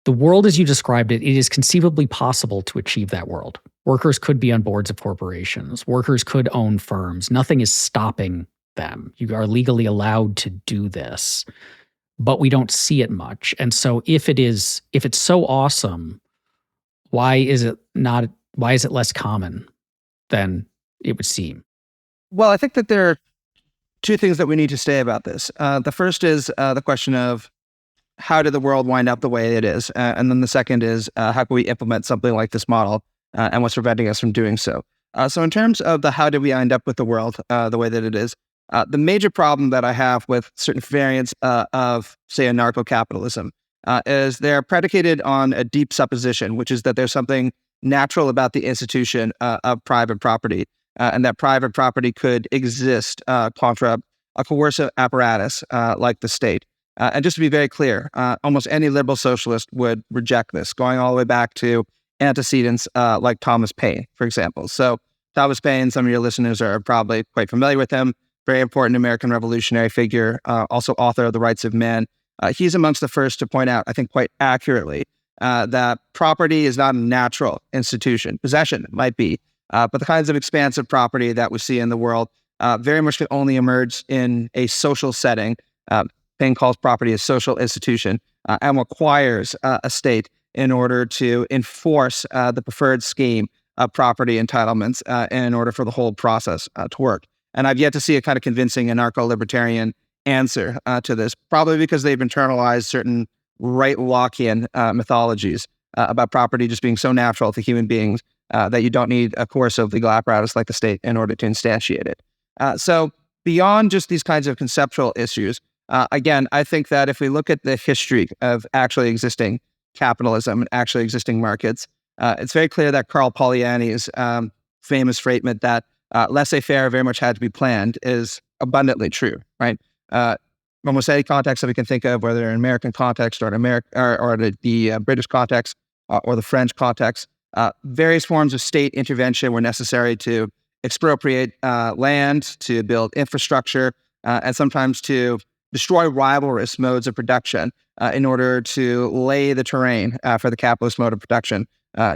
the world as you described it, it is conceivably possible to achieve that world. Workers could be on boards of corporations. Workers could own firms. Nothing is stopping them. You are legally allowed to do this, but we don't see it much. And so if it's so awesome, why is it less common than it would seem? Well, I think that there are two things that we need to say about this. The first is the question of how did the world wind up the way it is? And then the second is how can we implement something like this model and what's preventing us from doing so? So in terms of the how did we end up with the world the way that it is, the major problem that I have with certain variants of, say, anarcho-capitalism is they're predicated on a deep supposition, which is that there's something natural about the institution of private property, and that private property could exist contra a coercive apparatus like the state. And just to be very clear, almost any liberal socialist would reject this, going all the way back to antecedents like Thomas Paine, for example. So Thomas Paine, some of your listeners are probably quite familiar with him, very important American revolutionary figure, also author of The Rights of Man. He's amongst the first to point out, I think quite accurately, that property is not a natural institution. Possession might be, but the kinds of expansive property that we see in the world very much can only emerge in a social setting. Paine calls property a social institution and requires a state in order to enforce the preferred scheme of property entitlements in order for the whole process to work. And I've yet to see a kind of convincing anarcho-libertarian answer to this, probably because they've internalized certain right Lockean mythologies about property just being so natural to human beings that you don't need a coercive legal apparatus like the state in order to instantiate it. So beyond just these kinds of conceptual issues, again, I think that if we look at the history of actually existing capitalism and actually existing markets, it's very clear that Carl Polanyi's famous statement that laissez-faire very much had to be planned is abundantly true, right? almost any context that we can think of, whether in American context or the British context or the French context. Various forms of state intervention were necessary to expropriate land, to build infrastructure, and sometimes to destroy rivalrous modes of production in order to lay the terrain for the capitalist mode of production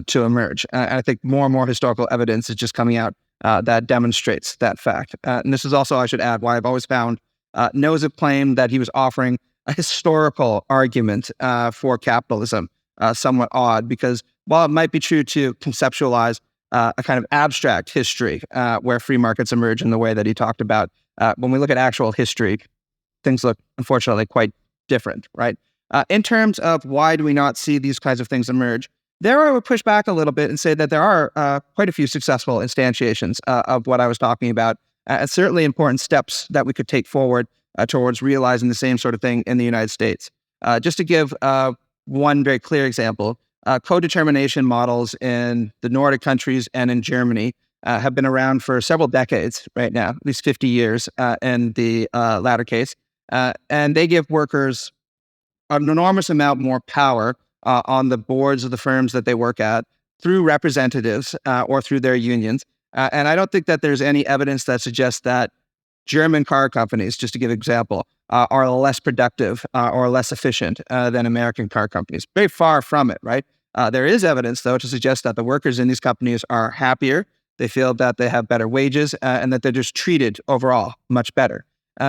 to emerge. And I think more and more historical evidence is just coming out that demonstrates that fact. And this is also, I should add, why I've always found Nozick claimed that he was offering a historical argument for capitalism somewhat odd, because while it might be true to conceptualize a kind of abstract history where free markets emerge in the way that he talked about, when we look at actual history, things look, unfortunately, quite different, right? In terms of why do we not see these kinds of things emerge, there I would push back a little bit and say that there are quite a few successful instantiations of what I was talking about, and certainly important steps that we could take forward towards realizing the same sort of thing in the United States. Just to give one very clear example, co-determination models in the Nordic countries and in Germany have been around for several decades right now, at least 50 years in the latter case. And they give workers an enormous amount more power on the boards of the firms that they work at through representatives or through their unions. And I don't think that there's any evidence that suggests that German car companies, just to give an example, are less productive or less efficient than American car companies. Very far from it, right? There is evidence, though, to suggest that the workers in these companies are happier. They feel that they have better wages and that they're just treated overall much better.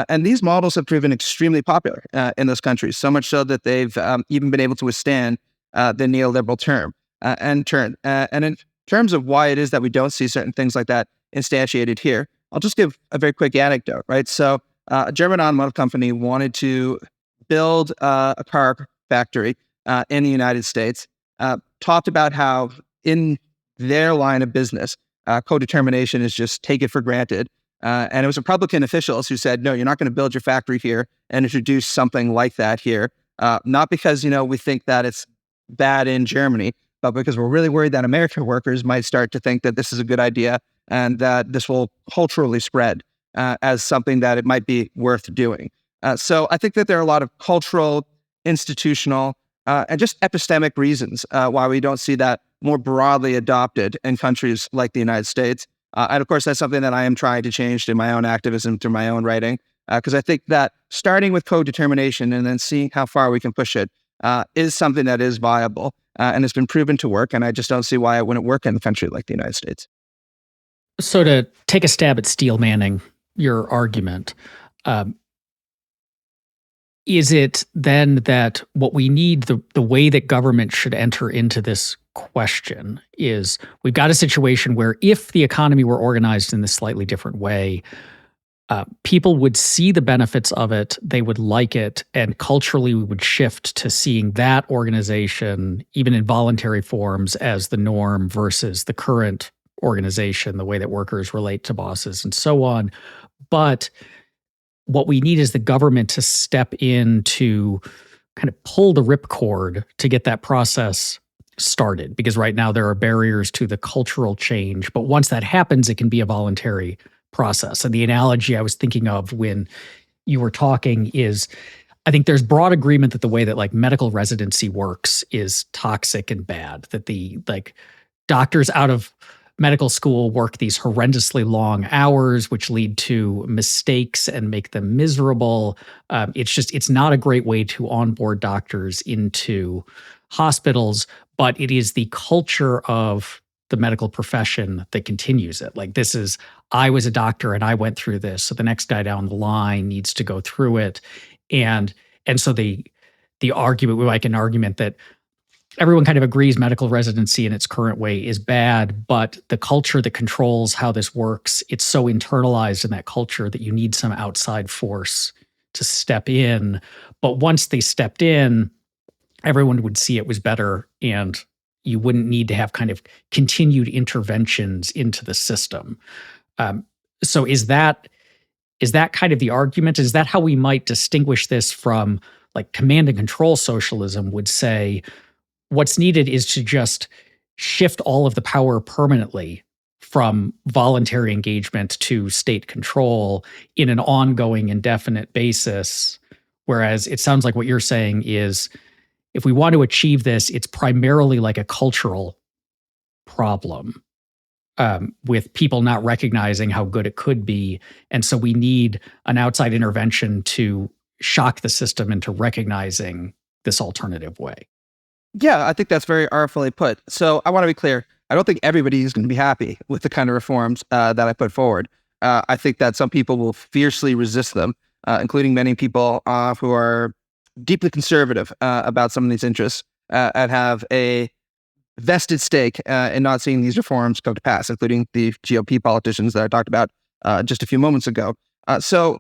And these models have proven extremely popular in those countries, so much so that they've even been able to withstand the neoliberal turn. And in terms of why it is that we don't see certain things like that instantiated here, I'll just give a very quick anecdote, right? So a German automotive company wanted to build a car factory in the United States, talked about how in their line of business, co-determination is just take it for granted. And it was Republican officials who said, no, you're not going to build your factory here and introduce something like that here. Not because, we think that it's bad in Germany, but because we're really worried that American workers might start to think that this is a good idea and that this will culturally spread as something that it might be worth doing. So I think that there are a lot of cultural, institutional, and just epistemic reasons why we don't see that more broadly adopted in countries like the United States. And of course, that's something that I am trying to change through my own activism, through my own writing, because I think that starting with co-determination and then seeing how far we can push it is something that is viable and has been proven to work. And I just don't see why it wouldn't work in a country like the United States. So to take a stab at steel manning your argument, is it then that what we need, the way that government should enter into this question is we've got a situation where if the economy were organized in this slightly different way, people would see the benefits of it, they would like it, and culturally we would shift to seeing that organization, even in voluntary forms, as the norm versus the current organization, the way that workers relate to bosses and so on. But what we need is the government to step in to kind of pull the ripcord to get that process started, because right now there are barriers to the cultural change. But once that happens, it can be a voluntary process. And the analogy I was thinking of when you were talking is, I think there's broad agreement that the way that like medical residency works is toxic and bad, that the like doctors out of medical school work these horrendously long hours, which lead to mistakes and make them miserable. It's not a great way to onboard doctors into hospitals, but it is the culture of the medical profession that continues it. Like I was a doctor and I went through this, so the next guy down the line needs to go through it. And so the argument, we like an argument that everyone kind of agrees medical residency in its current way is bad, but the culture that controls how this works, it's so internalized in that culture that you need some outside force to step in. But once they stepped in, everyone would see it was better and you wouldn't need to have kind of continued interventions into the system. So is that kind of the argument? Is that how we might distinguish this from like command and control socialism would say, what's needed is to just shift all of the power permanently from voluntary engagement to state control in an ongoing, indefinite basis, Whereas it sounds like what you're saying is if we want to achieve this, it's primarily like a cultural problem, with people not recognizing how good it could be. And so we need an outside intervention to shock the system into recognizing this alternative way. Yeah, I think that's very artfully put. So I want to be clear. I don't think everybody is going to be happy with the kind of reforms that I put forward. I think that some people will fiercely resist them, including many people who are deeply conservative about some of these interests and have a vested stake in not seeing these reforms come to pass, including the GOP politicians that I talked about just a few moments ago. So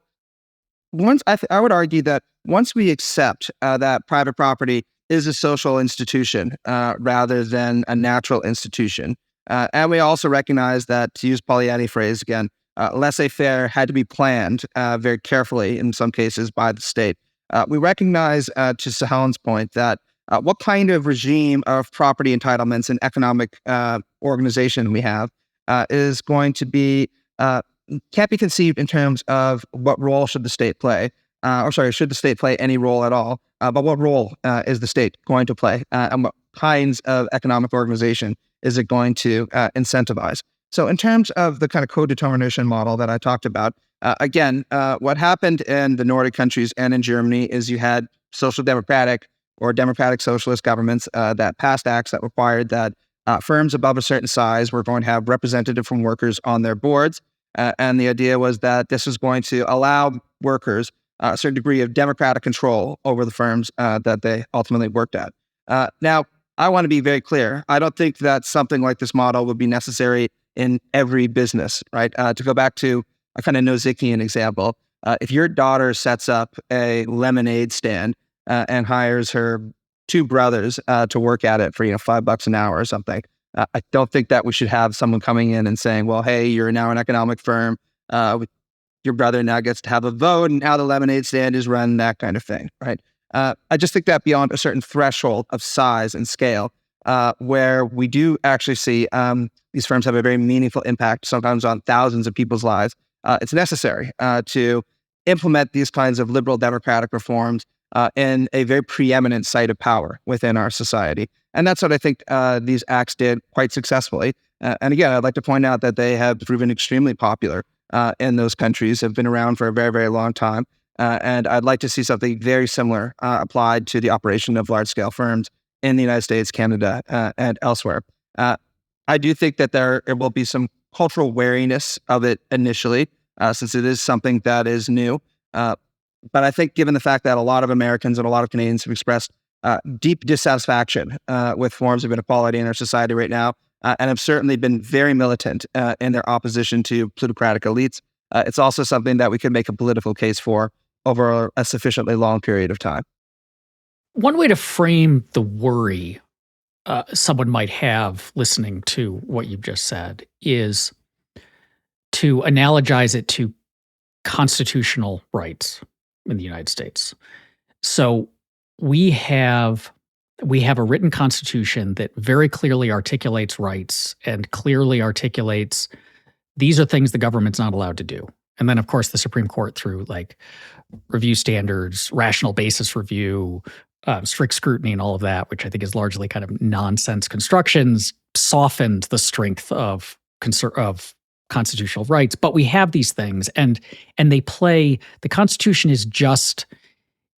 I would argue that once we accept that private property is a social institution rather than a natural institution, and we also recognize that, to use Polanyi's phrase again, laissez-faire had to be planned very carefully in some cases by the state. We recognize, to Sahalin's point, that what kind of regime of property entitlements and economic organization we have is going to be can't be conceived in terms of what role should the state play, should the state play any role at all, but what role is the state going to play, and what kinds of economic organization is it going to incentivize? So in terms of the kind of co-determination model that I talked about, again, what happened in the Nordic countries and in Germany is you had social democratic or democratic socialist governments that passed acts that required that firms above a certain size were going to have representative from workers on their boards. And the idea was that this was going to allow workers a certain degree of democratic control over the firms that they ultimately worked at. Now, I want to be very clear. I don't think that something like this model would be necessary in every business, right? To go back to a kind of Nozikian example, if your daughter sets up a lemonade stand and hires her two brothers to work at it for $5 an hour or something, I don't think that we should have someone coming in and saying, well, hey, you're now an economic firm. Your brother now gets to have a vote and how the lemonade stand is run, that kind of thing, right? I just think that beyond a certain threshold of size and scale, where we do actually see these firms have a very meaningful impact, sometimes on thousands of people's lives, it's necessary to implement these kinds of liberal democratic reforms in a very preeminent site of power within our society. And that's what I think these acts did quite successfully. And again, I'd like to point out that they have proven extremely popular in those countries, have been around for a very, very long time. And I'd like to see something very similar applied to the operation of large-scale firms in the United States, Canada, and elsewhere. I do think that there will be some cultural wariness of it initially, since it is something that is new. But I think given the fact that a lot of Americans and a lot of Canadians have expressed deep dissatisfaction with forms of inequality in our society right now, and have certainly been very militant in their opposition to plutocratic elites, it's also something that we could make a political case for over a sufficiently long period of time. One way to frame the worry someone might have listening to what you've just said is to analogize it to constitutional rights in the United States. So we have a written constitution that very clearly articulates rights and clearly articulates these are things the government's not allowed to do. And then, of course, the Supreme Court, through like review standards, rational basis review, strict scrutiny, and all of that, which I think is largely kind of nonsense constructions, softened the strength of constitutional rights. But we have these things, and they play. The Constitution is just.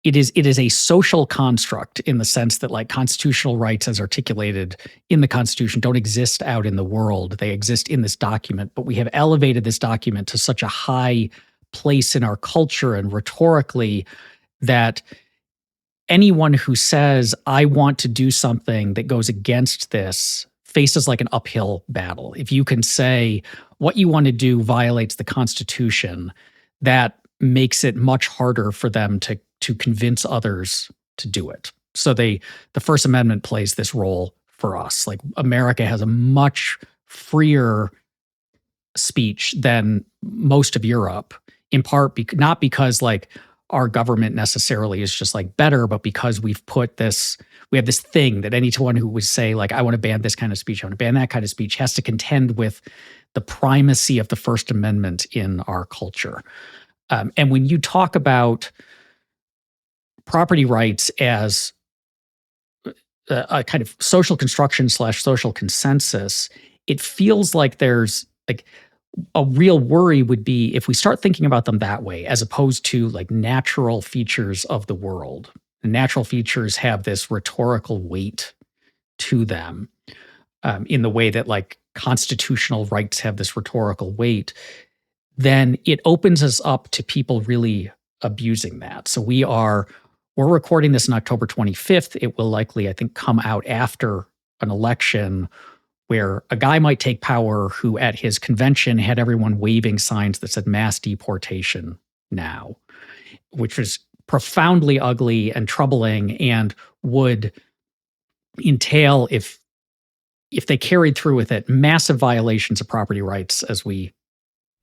It is a social construct in the sense that like constitutional rights as articulated in the Constitution don't exist out in the world. They exist in this document, but we have elevated this document to such a high place in our culture and rhetorically that anyone who says, I want to do something that goes against this faces like an uphill battle. If you can say what you want to do violates the Constitution, that makes it much harder for them to convince others to do it. So the First Amendment plays this role for us. Like America has a much freer speech than most of Europe, in part not because like our government necessarily is just like better, but because we have this thing that anyone who would say like, I want to ban this kind of speech, I want to ban that kind of speech, has to contend with the primacy of the First Amendment in our culture. And when you talk about property rights as a kind of social construction / social consensus, it feels like there's like a real worry would be if we start thinking about them that way, as opposed to like natural features of the world. And natural features have this rhetorical weight to them, in the way that like constitutional rights have this rhetorical weight. Then it opens us up to people really abusing that. So we're recording this on October 25th. It will likely, I think, come out after an election where a guy might take power who at his convention had everyone waving signs that said mass deportation now, which was profoundly ugly and troubling and would entail, if they carried through with it, massive violations of property rights as we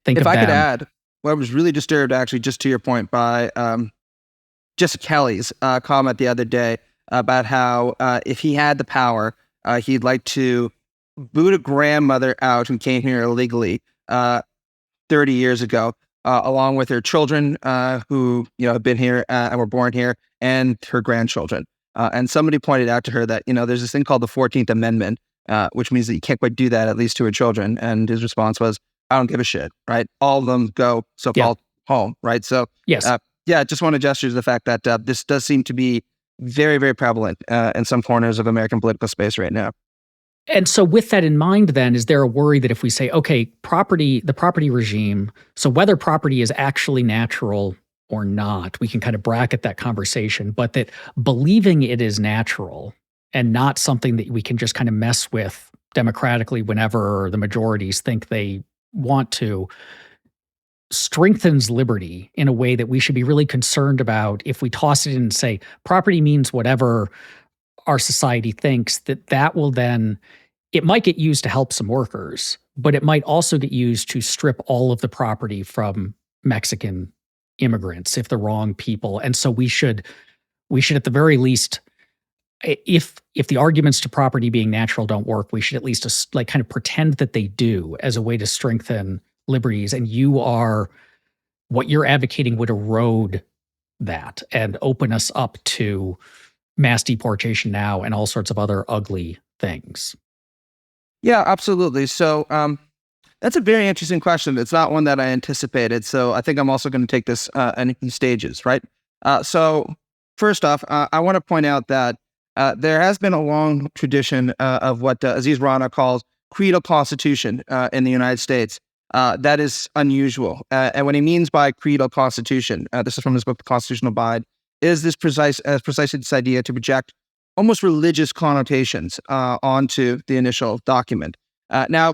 think of them. If I could add, what I was really disturbed, actually, just to your point, by Jessica Kelly's comment the other day about how if he had the power, he'd like to boot a grandmother out who came here illegally 30 years ago, along with her children who have been here and were born here, and her grandchildren. And somebody pointed out to her that there's this thing called the 14th Amendment, which means that you can't quite do that, at least to her children. And his response was, "I don't give a shit." Right? All of them go so-called home. Right? So yes. Just want to gesture to the fact that this does seem to be very, very prevalent in some corners of American political space right now. And so with that in mind, then, is there a worry that if we say, okay, the property regime, so whether property is actually natural or not, we can kind of bracket that conversation, but that believing it is natural and not something that we can just kind of mess with democratically whenever the majorities think they want to, strengthens liberty in a way that we should be really concerned about if we toss it in and say property means whatever our society thinks, that will then, it might get used to help some workers, but it might also get used to strip all of the property from Mexican immigrants if the wrong people. And so we should at the very least, if the arguments to property being natural don't work, we should at least just like kind of pretend that they do as a way to strengthen liberties. And what you're advocating would erode that and open us up to mass deportation now and all sorts of other ugly things. Yeah, absolutely. So that's a very interesting question. It's not one that I anticipated. So I think I'm also going to take this in stages, right? So first off, I want to point out that there has been a long tradition of what Aziz Rana calls creedal constitution in the United States. That is unusual. And what he means by creedal constitution, this is from his book, The Constitutional Abide, is this precisely this idea to project almost religious connotations onto the initial document. Now,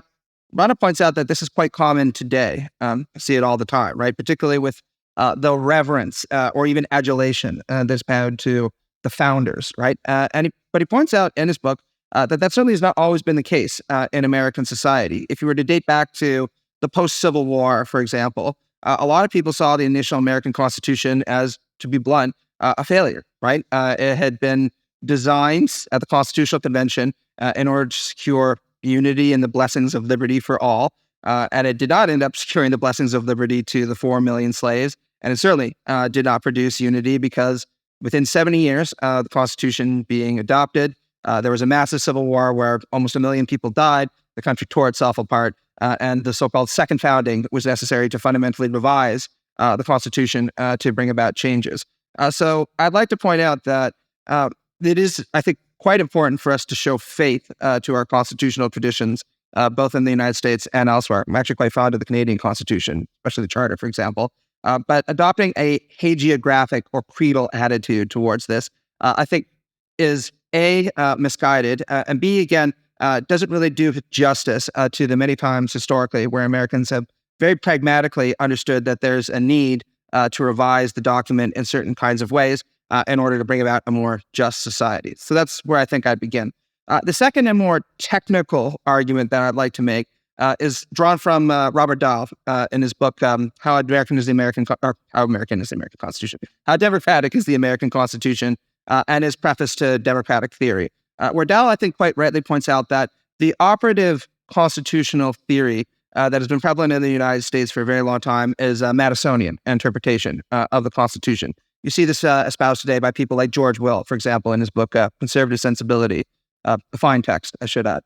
Rana points out that this is quite common today. I see it all the time, right? Particularly with the reverence or even adulation that's paid to the founders, right? But he points out in his book that certainly has not always been the case in American society. If you were to date back to the post-Civil War, for example, a lot of people saw the initial American Constitution as, to be blunt, a failure, right? It had been designed at the Constitutional Convention in order to secure unity and the blessings of liberty for all. And it did not end up securing the blessings of liberty to the 4 million slaves. And it certainly did not produce unity because within 70 years, the Constitution being adopted, there was a massive civil war where almost 1 million people died. The country tore itself apart. And the so-called second founding was necessary to fundamentally revise the Constitution to bring about changes. So I'd like to point out that it is, I think, quite important for us to show faith to our constitutional traditions, both in the United States and elsewhere. I'm actually quite fond of the Canadian Constitution, especially the Charter, for example. But adopting a hagiographic or creedal attitude towards this, I think, is A, misguided, and B, again, doesn't really do justice to the many times historically where Americans have very pragmatically understood that there's a need to revise the document in certain kinds of ways in order to bring about a more just society. So that's where I think I'd begin. The second and more technical argument that I'd like to make is drawn from Robert Dahl in his book, How Democratic is the American Constitution, How Democratic is the American Constitution, and his preface to Democratic Theory, where Dahl, I think, quite rightly points out that the operative constitutional theory that has been prevalent in the United States for a very long time is a Madisonian interpretation of the Constitution. You see this espoused today by people like George Will, for example, in his book, Conservative Sensibility, a fine text, I should add.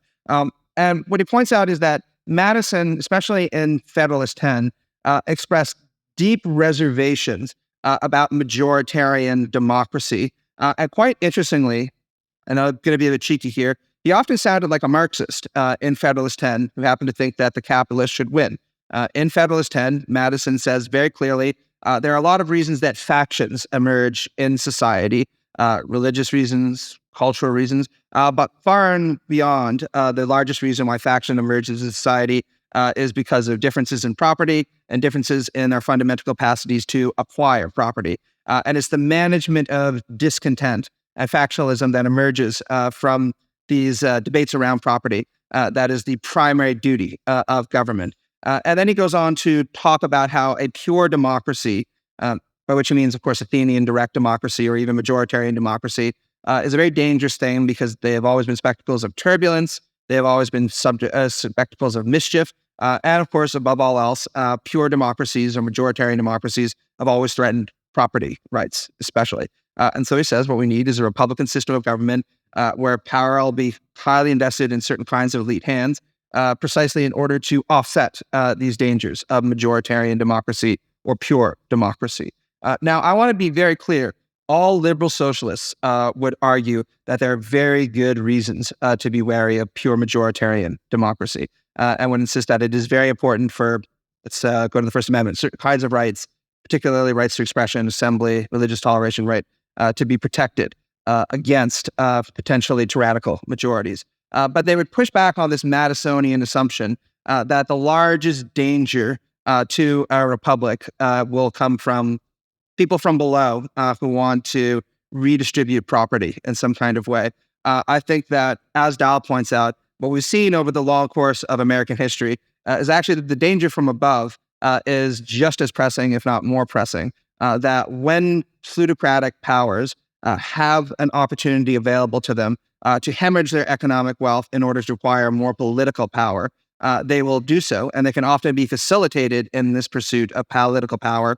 And what he points out is that Madison, especially in Federalist 10, expressed deep reservations about majoritarian democracy. And quite interestingly, and I'm going to be a bit cheeky here, he often sounded like a Marxist in Federalist 10, who happened to think that the capitalists should win. In Federalist 10, Madison says very clearly, there are a lot of reasons that factions emerge in society, religious reasons, cultural reasons, but far and beyond, the largest reason why faction emerges in society is because of differences in property and differences in our fundamental capacities to acquire property. And it's the management of discontent and factionalism that emerges from these debates around property that is the primary duty of government. And then he goes on to talk about how a pure democracy, by which he means, of course, Athenian direct democracy or even majoritarian democracy, is a very dangerous thing because they have always been spectacles of turbulence. They have always been spectacles of mischief. And of course, above all else, pure democracies or majoritarian democracies have always threatened property rights, especially. And so he says what we need is a Republican system of government where power will be highly invested in certain kinds of elite hands, precisely in order to offset these dangers of majoritarian democracy or pure democracy. Now, I want to be very clear. All liberal socialists would argue that there are very good reasons to be wary of pure majoritarian democracy, and would insist that it is very important for, let's go to the First Amendment, certain kinds of rights, particularly rights to expression, assembly, religious toleration right, to be protected against potentially tyrannical majorities. But they would push back on this Madisonian assumption that the largest danger to our republic will come from people from below who want to redistribute property in some kind of way. I think that, as Dow points out, what we've seen over the long course of American history is actually that the danger from above is just as pressing, if not more pressing, that when plutocratic powers have an opportunity available to them to hemorrhage their economic wealth in order to acquire more political power, they will do so, and they can often be facilitated in this pursuit of political power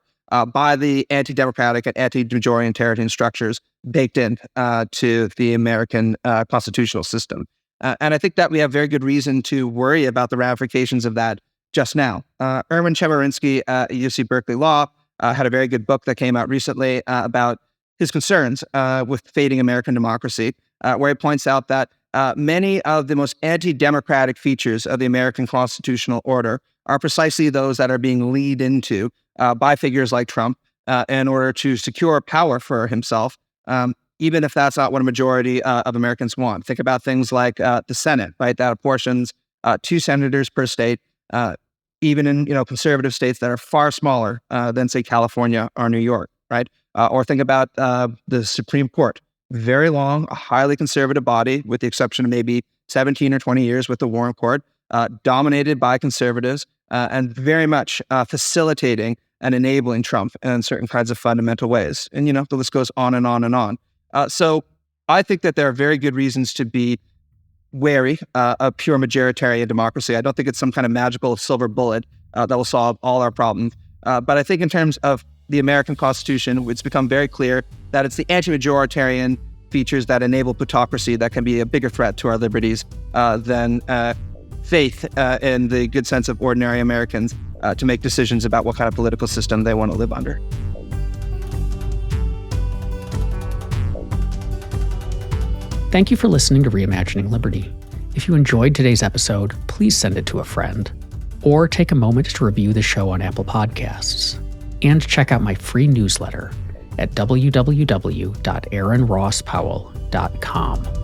by the anti-democratic and anti-majoritarian structures baked in to the American constitutional system. And I think that we have very good reason to worry about the ramifications of that just now. Erwin Chemerinsky at UC Berkeley Law had a very good book that came out recently about his concerns with fading American democracy, where he points out that many of the most anti-democratic features of the American constitutional order are precisely those that are being leaned into by figures like Trump in order to secure power for himself, even if that's not what a majority of Americans want. Think about things like the Senate, right? That apportions 2 senators per state, even in conservative states that are far smaller than, say, California or New York, right? Or think about the Supreme Court, very long, a highly conservative body, with the exception of maybe 17 or 20 years with the Warren Court, dominated by conservatives and very much facilitating and enabling Trump in certain kinds of fundamental ways. And, the list goes on and on and on. So I think that there are very good reasons to be wary of pure majoritarian democracy. I don't think it's some kind of magical silver bullet that will solve all our problems. But I think in terms of the American Constitution, it's become very clear that it's the anti-majoritarian features that enable plutocracy that can be a bigger threat to our liberties than faith in the good sense of ordinary Americans to make decisions about what kind of political system they want to live under. Thank you for listening to ReImagining Liberty. If you enjoyed today's episode, please send it to a friend, or take a moment to review the show on Apple Podcasts. And check out my free newsletter at www.aaronrosspowell.com.